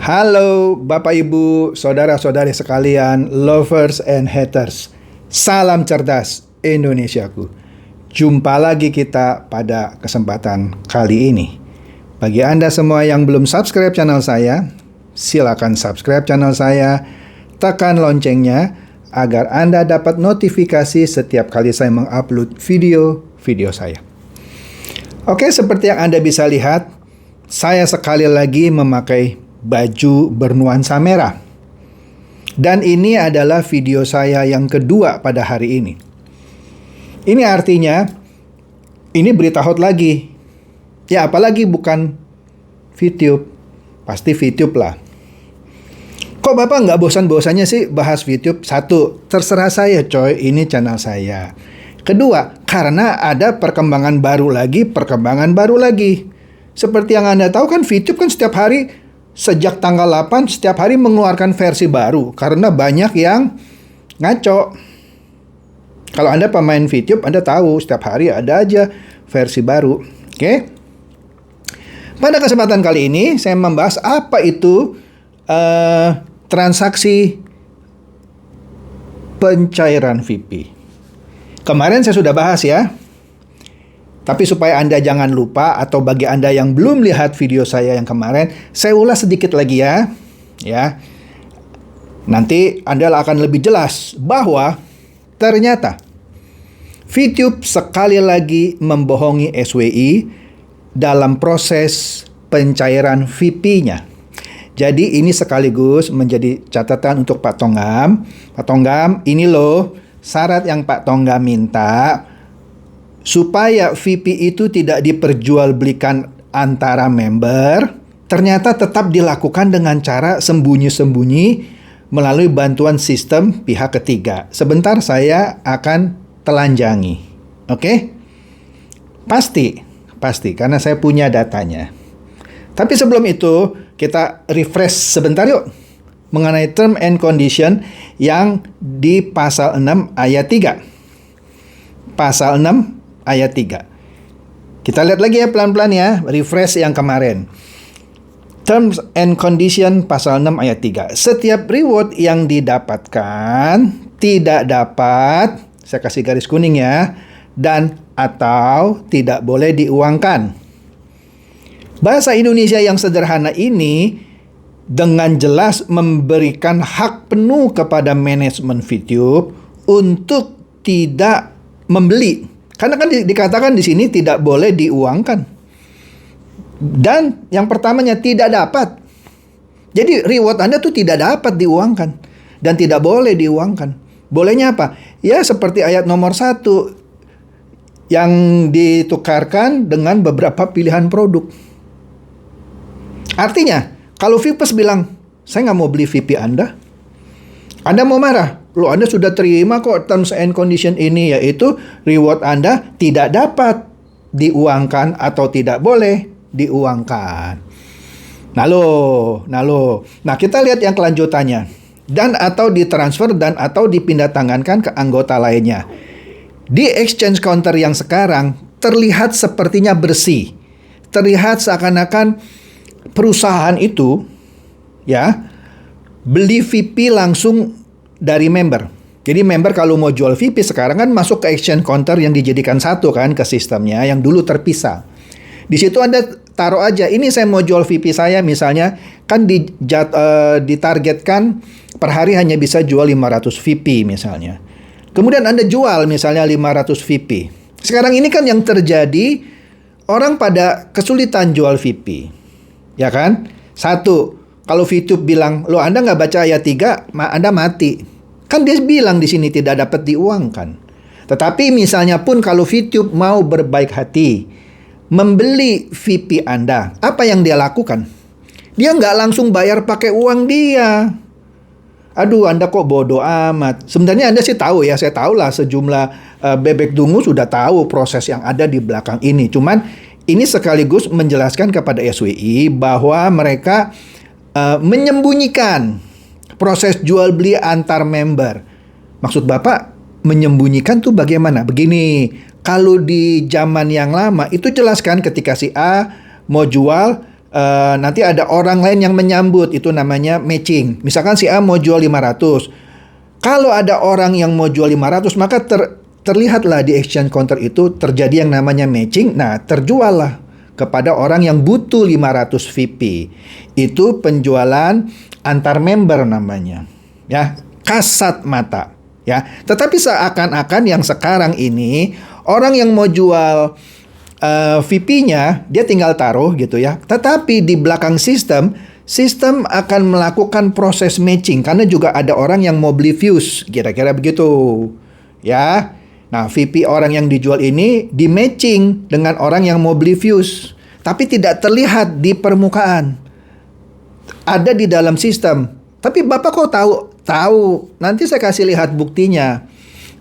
Halo Bapak Ibu, saudara-saudari sekalian, lovers and haters. Salam cerdas Indonesiaku. Jumpa lagi kita pada kesempatan kali ini. Bagi Anda semua yang belum subscribe channel saya, silakan subscribe channel saya, tekan loncengnya agar Anda dapat notifikasi setiap kali saya mengupload video-video saya. Oke, seperti yang Anda bisa lihat, saya sekali lagi memakai baju bernuansa merah. Dan ini adalah video saya yang kedua pada hari ini. Ini artinya, ini berita hot lagi. Ya, apalagi bukan VTube. Pasti VTube lah. Kok Bapak nggak bosan-bosannya sih bahas VTube? Satu, terserah saya coy, ini channel saya. Kedua, karena ada perkembangan baru lagi. Seperti yang Anda tahu kan, VTube kan setiap hari, sejak tanggal 8, setiap hari mengeluarkan versi baru. Karena banyak yang ngaco. Kalau Anda pemain VTube, Anda tahu setiap hari ada aja versi baru. Oke? Pada kesempatan kali ini, saya membahas apa itu transaksi pencairan VP. Kemarin saya sudah bahas ya. Tapi supaya Anda jangan lupa, atau bagi Anda yang belum lihat video saya yang kemarin, saya ulas sedikit lagi ya. Nanti Anda akan lebih jelas bahwa ternyata VTube sekali lagi membohongi SWI dalam proses pencairan VP-nya. Jadi ini sekaligus menjadi catatan untuk Pak Tonggam. Pak Tonggam, ini loh syarat yang Pak Tonggam minta supaya VP itu tidak diperjualbelikan antara member, ternyata tetap dilakukan dengan cara sembunyi-sembunyi melalui bantuan sistem pihak ketiga. Sebentar saya akan telanjangi. Oke? Pasti, karena saya punya datanya. Tapi sebelum itu, kita refresh sebentar yuk mengenai term and condition yang di pasal 6 ayat 3. Pasal 6 ayat 3. Kita lihat lagi ya pelan-pelan ya, refresh yang kemarin. Terms and condition pasal 6 ayat 3. Setiap reward yang didapatkan tidak dapat, saya kasih garis kuning ya, dan atau tidak boleh diuangkan. Bahasa Indonesia yang sederhana ini dengan jelas memberikan hak penuh kepada manajemen VTube untuk tidak membeli. Karena kan dikatakan di sini tidak boleh diuangkan. Dan yang pertamanya tidak dapat. Jadi reward Anda tuh tidak dapat diuangkan. Dan tidak boleh diuangkan. Bolehnya apa? Ya seperti ayat nomor 1 yang ditukarkan dengan beberapa pilihan produk. Artinya, kalau VIPers bilang, saya nggak mau beli VP Anda mau marah. Loh, Anda sudah terima kok terms and condition ini, yaitu reward Anda tidak dapat diuangkan atau tidak boleh diuangkan. Nah, kita lihat yang kelanjutannya. Dan atau ditransfer dan atau dipindah tangankan ke anggota lainnya. Di exchange counter yang sekarang terlihat sepertinya bersih. Terlihat seakan-akan perusahaan itu ya beli VP langsung dari member. Jadi member kalau mau jual VP sekarang kan masuk ke exchange counter yang dijadikan satu kan ke sistemnya yang dulu terpisah. Di situ Anda taruh aja, ini saya mau jual VP saya misalnya, kan ditargetkan per hari hanya bisa jual 500 VP misalnya. Kemudian Anda jual misalnya 500 VP. Sekarang ini kan yang terjadi, orang pada kesulitan jual VP. Ya kan? Satu, kalau VTube bilang, loh Anda nggak baca ayat 3, Anda mati. Kan dia bilang di sini tidak dapat diuangkan. Tetapi misalnya pun kalau VTube mau berbaik hati, membeli VP Anda, apa yang dia lakukan? Dia nggak langsung bayar pakai uang dia. Aduh, Anda kok bodoh amat. Sebenarnya Anda sih tahu ya, saya tahu lah sejumlah bebek dungu sudah tahu proses yang ada di belakang ini. Cuman ini sekaligus menjelaskan kepada SWI bahwa mereka menyembunyikan proses jual beli antar member. Maksud Bapak menyembunyikan tuh bagaimana? Begini, kalau di zaman yang lama itu jelaskan ketika si A mau jual nanti ada orang lain yang menyambut, itu namanya matching. Misalkan si A mau jual 500. Kalau ada orang yang mau jual 500, maka terlihatlah di exchange counter itu terjadi yang namanya matching. Nah, terjual lah kepada orang yang butuh 500 VP. Itu penjualan antar member namanya. Ya, kasat mata. Ya, tetapi seakan-akan yang sekarang ini orang yang mau jual VP-nya dia tinggal taruh gitu ya. Tetapi di belakang sistem akan melakukan proses matching karena juga ada orang yang mau beli views, kira-kira begitu. Ya. Nah, VP orang yang dijual ini di matching dengan orang yang mau beli views, tapi tidak terlihat di permukaan. Ada di dalam sistem. Tapi Bapak kok tahu? Tahu. Nanti saya kasih lihat buktinya.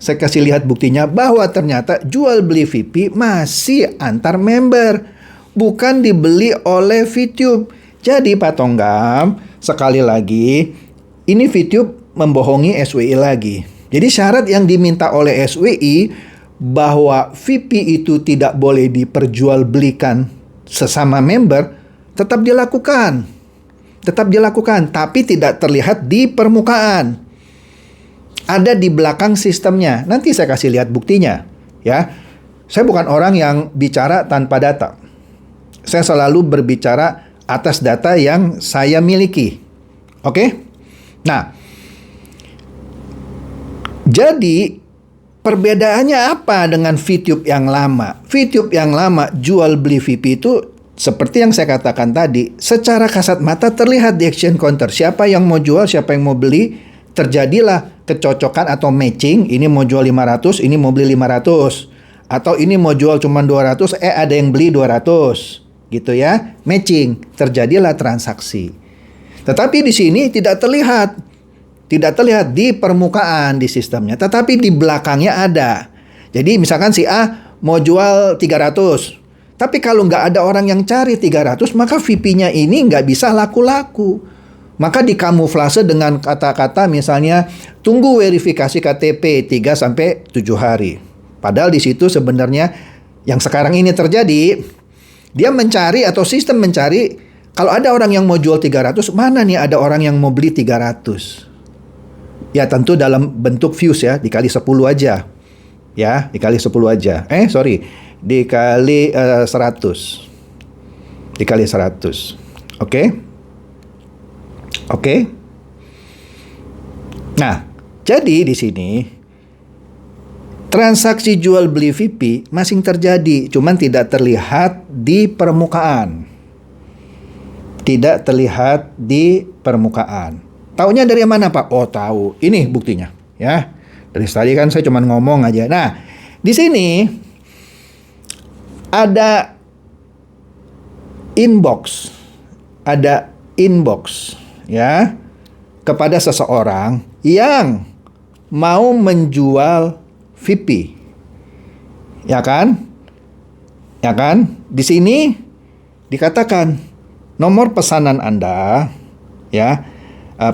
Saya kasih lihat buktinya bahwa ternyata jual beli VP masih antar member, bukan dibeli oleh VTube. Jadi Pak Tonggam, sekali lagi, ini VTube membohongi SWI lagi. Jadi syarat yang diminta oleh SWI bahwa VP itu tidak boleh diperjualbelikan sesama member, tetap dilakukan. Tetap dilakukan, tapi tidak terlihat di permukaan. Ada di belakang sistemnya. Nanti saya kasih lihat buktinya, ya. Saya bukan orang yang bicara tanpa data. Saya selalu berbicara atas data yang saya miliki. Oke? Nah, jadi perbedaannya apa dengan VTube yang lama? VTube yang lama jual beli VP itu seperti yang saya katakan tadi, secara kasat mata terlihat di exchange counter siapa yang mau jual, siapa yang mau beli. Terjadilah kecocokan atau matching, ini mau jual 500, ini mau beli 500. Atau ini mau jual cuma 200, ada yang beli 200. Gitu ya, matching, terjadilah transaksi. Tetapi di sini tidak terlihat. Tidak terlihat di permukaan di sistemnya, tetapi di belakangnya ada. Jadi misalkan si A mau jual 300. Tapi kalau nggak ada orang yang cari 300, maka VP-nya ini nggak bisa laku-laku. Maka dikamuflase dengan kata-kata misalnya tunggu verifikasi KTP 3-7 hari. Padahal di situ sebenarnya yang sekarang ini terjadi, dia mencari atau sistem mencari kalau ada orang yang mau jual 300, mana nih ada orang yang mau beli 300. Ya tentu dalam bentuk views ya, dikali 10 aja. Ya, dikali 10 aja. Dikali 100. Dikali 100. Oke? Oke. Nah, jadi di sini transaksi jual beli VP masih terjadi, cuman tidak terlihat di permukaan. Tidak terlihat di permukaan. Taunya dari mana, Pak? Oh, tahu. Ini buktinya, ya. Dari tadi kan saya cuma ngomong aja. Nah, di sini ada inbox. Ada inbox. Ya, kepada seseorang yang mau menjual VP. Ya kan? Ya kan? Di sini dikatakan nomor pesanan Anda, ya,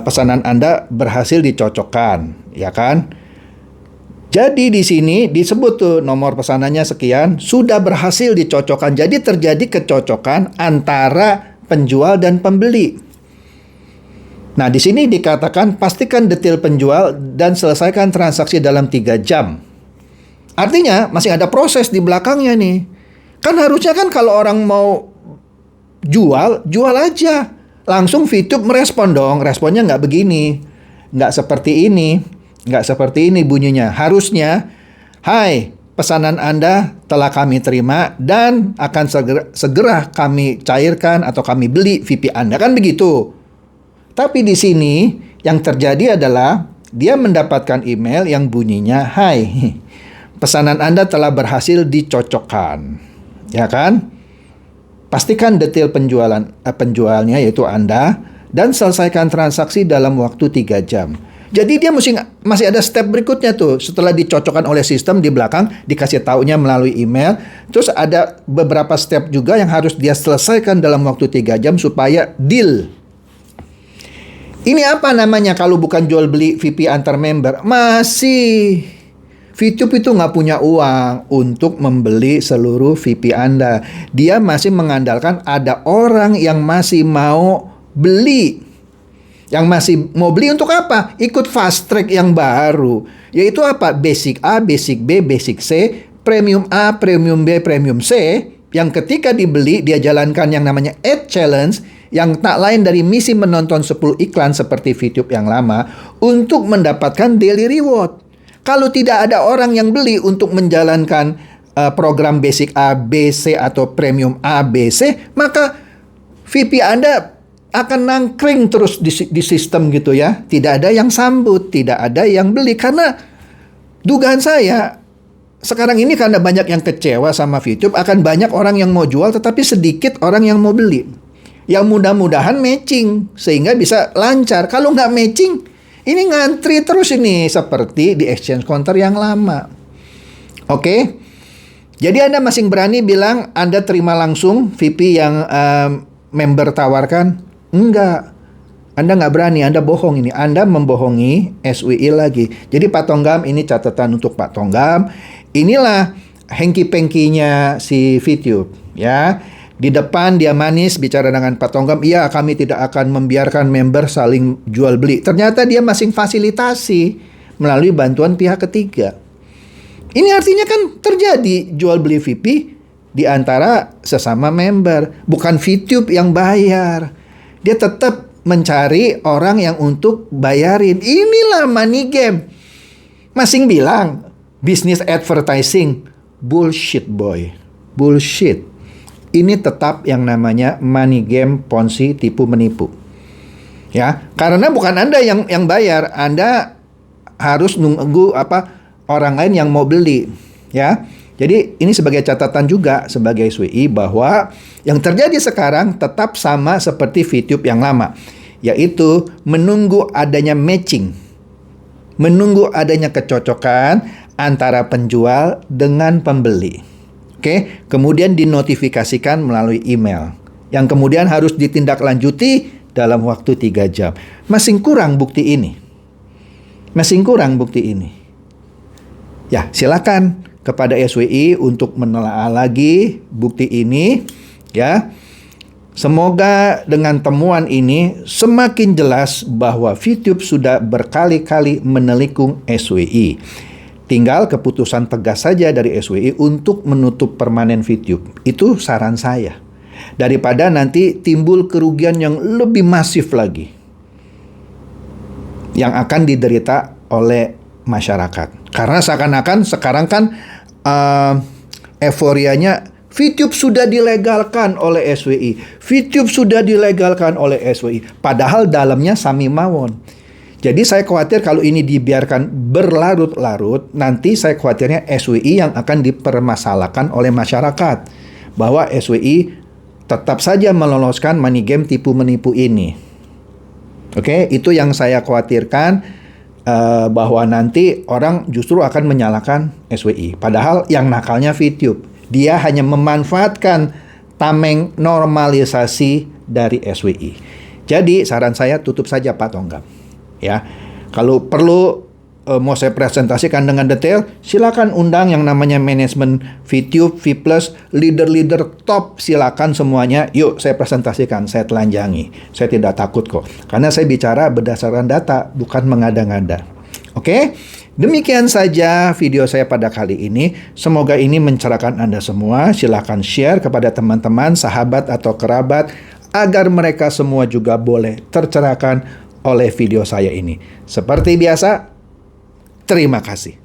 pesanan Anda berhasil dicocokkan, ya kan? Jadi di sini disebut tuh nomor pesanannya sekian, sudah berhasil dicocokkan. Jadi terjadi kecocokan antara penjual dan pembeli. Nah, di sini dikatakan pastikan detail penjual dan selesaikan transaksi dalam 3 jam. Artinya masih ada proses di belakangnya nih. Kan harusnya kan kalau orang mau jual aja. Langsung VTube merespon dong. Responnya nggak begini. Nggak seperti ini. Nggak seperti ini bunyinya. Harusnya, hai, pesanan Anda telah kami terima dan akan segera kami cairkan atau kami beli VP Anda. Kan begitu. Tapi di sini yang terjadi adalah dia mendapatkan email yang bunyinya, hai, pesanan Anda telah berhasil dicocokkan. Ya kan? Pastikan detail penjualnya yaitu Anda dan selesaikan transaksi dalam waktu 3 jam. Jadi dia masih ada step berikutnya tuh. Setelah dicocokkan oleh sistem di belakang, dikasih taunya melalui email. Terus ada beberapa step juga yang harus dia selesaikan dalam waktu 3 jam supaya deal. Ini apa namanya kalau bukan jual beli VP antar member? Masih VTube itu nggak punya uang untuk membeli seluruh VP Anda. Dia masih mengandalkan ada orang yang masih mau beli. Yang masih mau beli untuk apa? Ikut fast track yang baru. Yaitu apa? Basic A, Basic B, Basic C, Premium A, Premium B, Premium C. Yang ketika dibeli, dia jalankan yang namanya Ad Challenge, yang tak lain dari misi menonton 10 iklan seperti VTube yang lama untuk mendapatkan daily reward. Kalau tidak ada orang yang beli untuk menjalankan program Basic A, B, C atau Premium A, B, C, maka VP Anda akan nangkring terus di sistem gitu ya. Tidak ada yang sambut, tidak ada yang beli. Karena dugaan saya, sekarang ini karena banyak yang kecewa sama VTube, akan banyak orang yang mau jual tetapi sedikit orang yang mau beli. Yang mudah-mudahan matching sehingga bisa lancar. Kalau nggak matching, ini ngantri terus ini seperti di exchange counter yang lama. Oke? Jadi Anda masih berani bilang Anda terima langsung VP yang member tawarkan? Enggak. Anda nggak berani, Anda bohong ini. Anda membohongi SWI lagi. Jadi Pak Tonggam, ini catatan untuk Pak Tonggam. Inilah hengki-pengkinya si VTube, ya. Di depan dia manis bicara dengan Pak Tonggam, iya kami tidak akan membiarkan member saling jual beli. Ternyata dia masih fasilitasi melalui bantuan pihak ketiga. Ini artinya kan terjadi jual beli VP di antara sesama member. Bukan VTube yang bayar. Dia tetap mencari orang yang untuk bayarin. Inilah money game. Masing bilang, business advertising. Bullshit boy. Bullshit. Ini tetap yang namanya money game, ponzi, tipu menipu. Ya, karena bukan Anda yang bayar, Anda harus nunggu orang lain yang mau beli, ya. Jadi ini sebagai catatan juga sebagai SWI bahwa yang terjadi sekarang tetap sama seperti VTube yang lama, yaitu menunggu adanya matching. Menunggu adanya kecocokan antara penjual dengan pembeli. Oke, kemudian dinotifikasikan melalui email, yang kemudian harus ditindaklanjuti dalam waktu 3 jam. Masih kurang bukti ini. Masih kurang bukti ini. Ya, silakan kepada SWI untuk menelaah lagi bukti ini, ya. Semoga dengan temuan ini semakin jelas bahwa VTube sudah berkali-kali menelikung SWI. Tinggal keputusan tegas saja dari SWI untuk menutup permanen VTube. Itu saran saya. Daripada nanti timbul kerugian yang lebih masif lagi, yang akan diderita oleh masyarakat. Karena seakan-akan sekarang kan euforianya VTube sudah dilegalkan oleh SWI. VTube sudah dilegalkan oleh SWI. Padahal dalamnya sami mawon. Jadi saya khawatir kalau ini dibiarkan berlarut-larut, nanti saya khawatirnya SWI yang akan dipermasalahkan oleh masyarakat. Bahwa SWI tetap saja meloloskan money game tipu menipu ini. Oke, itu yang saya khawatirkan, bahwa nanti orang justru akan menyalahkan SWI. Padahal yang nakalnya VTube. Dia hanya memanfaatkan tameng normalisasi dari SWI. Jadi saran saya tutup saja Pak Tonggam. Ya, kalau perlu mau saya presentasikan dengan detail, silakan undang yang namanya manajemen VTube, V+, leader-leader top, silakan semuanya. Yuk saya presentasikan, saya telanjangi. Saya tidak takut kok. Karena saya bicara berdasarkan data, bukan mengada-ngada. Oke? Demikian saja video saya pada kali ini. Semoga ini mencerahkan Anda semua. Silakan share kepada teman-teman, sahabat atau kerabat agar mereka semua juga boleh tercerahkan oleh video saya ini. Seperti biasa, terima kasih.